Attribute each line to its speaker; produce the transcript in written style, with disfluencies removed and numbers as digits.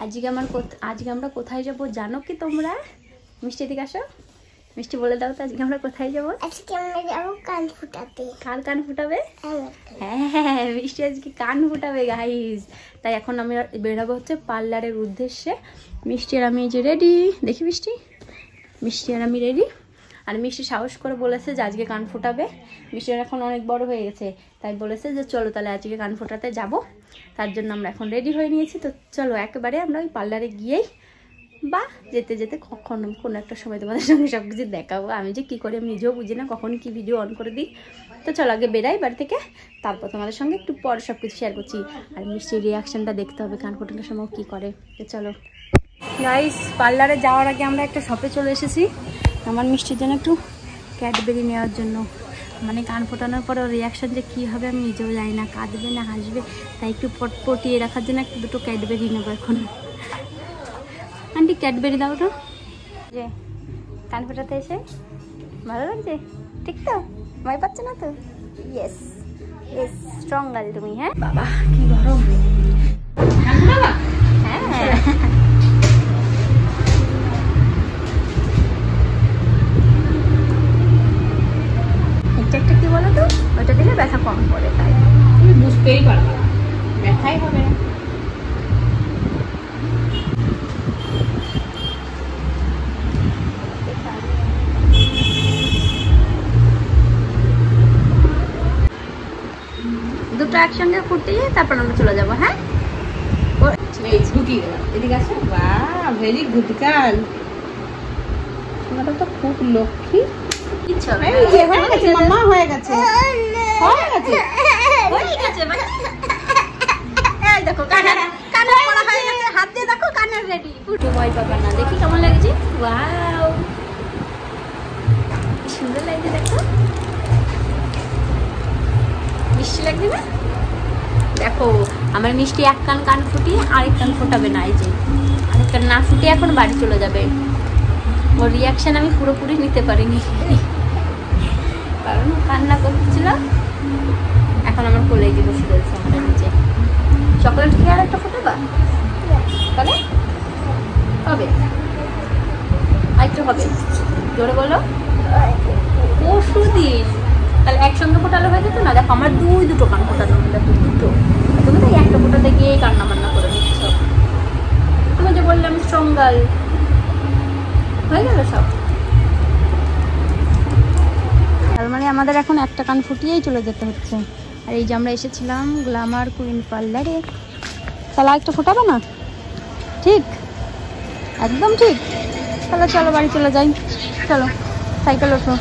Speaker 1: আজকে আমরা কোথায় যাব জানো কি তোমরা? মিষ্টি দিকে আসো, মিষ্টি বলে দাও তো আজকে আমরা কোথায় যাব?
Speaker 2: আজকে আমরা যাব কান ফুটাতে।
Speaker 1: কার কান ফুটাবে? হ্যাঁ, মিষ্টি আজকে কান ফুটাবে গাইস। তাই এখন আমি বেরোবো হচ্ছে পার্লারের উদ্দেশ্যে। মিষ্টি আর আমি যে রেডি, দেখি মিষ্টি আর আমি রেডি। আর মিষ্টি সাহস করে বলেছে যে আজকে কান ফোটাবে। মিষ্টির এখন অনেক বড় হয়ে গেছে, তাই বলেছে যে চলো তাহলে আজকে কান ফোটাতে যাব। তার জন্য আমরা এখন রেডি হয়ে নিয়েছি। তো চলো একেবারে আমরা ওই পার্লারে গিয়েই বা যেতে যেতে কখন কোনো একটা সময় তোমাদের সঙ্গে সব কিছু দেখাবো। আমি যে কী করি আমি নিজেও বুঝি না, কখন কি ভিডিও অন করে দিই। তো চলো আগে বেরাই বাড়ি থেকে, তারপর তোমাদের সঙ্গে একটু পরে সব কিছু শেয়ার করছি। আর মিষ্টির রিয়াকশানটা দেখতে হবে কান ফোটানোর সময় কী করে। তো চলো গাইস, পার্লারে যাওয়ার আগে আমরা একটা শপে চলে এসেছি আমার মিষ্টির জন্য একটু ক্যাডবেরি নেওয়ার জন্য। মানে কান ফোটানোর পরে ওর রিয়াকশান যে কী হবে আমি নিজেও জানি না, কাঁদবে না হাসবে, তাই একটু পটিয়ে রাখার জন্য একটু দুটো ক্যাডবেরি নেবো এখন। আন্টি ক্যাডবেরি দাও তো। যে কান ফোটাতে এসে ভালো লাগছে, ঠিক তো? ভয় পাচ্ছ না তো? ইয়েস ইয়েস, স্ট্রং গার্ল তুমি। হ্যাঁ বাবা কি গরম। হ্যাঁ একটা কি বলো তো, ওটা দিলে ব্যথা কম পড়ে, তাই
Speaker 3: তুমি বুঝতেই পারবে না, ব্যথাই হবে না।
Speaker 1: দুটো একসঙ্গে ফুটিয়ে তারপর আমরা চলে যাবো। হ্যাঁ
Speaker 3: ঢুকিয়ে গেলাম, এদিকে আসো। বাহ, ভেরি গুড গার্ল। তোমাদের তো খুব লক্ষ্মী।
Speaker 1: কিচ্ছু হবে
Speaker 3: এই যে হয়ে গেছে মামা, হয়ে গেছে হয়ে গেছে
Speaker 1: হয়ে গেছে। এই দেখো কানের পড়া হয়ে গেছে, হাত দিয়ে দেখো কানের রেডি। পুরো ভয় পাবে না। দেখি কেমন লাগছে। ওয়াও কি সুন্দর লাগছে, দেখো মিষ্টি লাগছে না? দেখো আমার মিষ্টি এক কান ফুটিয়ে আরেক কান ফোটাবে না, এই যে আরেক কান না ফুটিয়ে এখন বাড়ি চলে যাবে। ওর রিয়াকশন আমি পুরোপুরি নিতে পারিনি কারণ কান্না করছিল। এখন আমার কোলে গিয়ে বসে রয়েছে আমাদের নিচে। চকলেট খেয়ে আর একটা ফোটাবা তাহলে হবে? আরেকটু হবে, জোরে বলো। পরশু দিন তাহলে একসঙ্গে ফোটালে হয়ে যেত না? দেখো আমার দুটো কান ফোটানো, দেখো দুটো। তুমি তো একটা ফোটাতে গিয়েই কান্না বান্না করে নিচ্ছ। তুমি যে বললাম স্ট্রং গার্ল, হয়ে গেল সব। তার মানে আমাদের এখন একটা কান ফুটিয়েই চলে যেতে হচ্ছে। আর এই যে আমরা এসেছিলাম গ্ল্যামার কুইন পার্লারে, তাহলে আরেকটা ফোটাবে না? ঠিক, একদম ঠিক। তাহলে চলো বাড়ি চলে যাই। চলো সাইকেল ওঠো।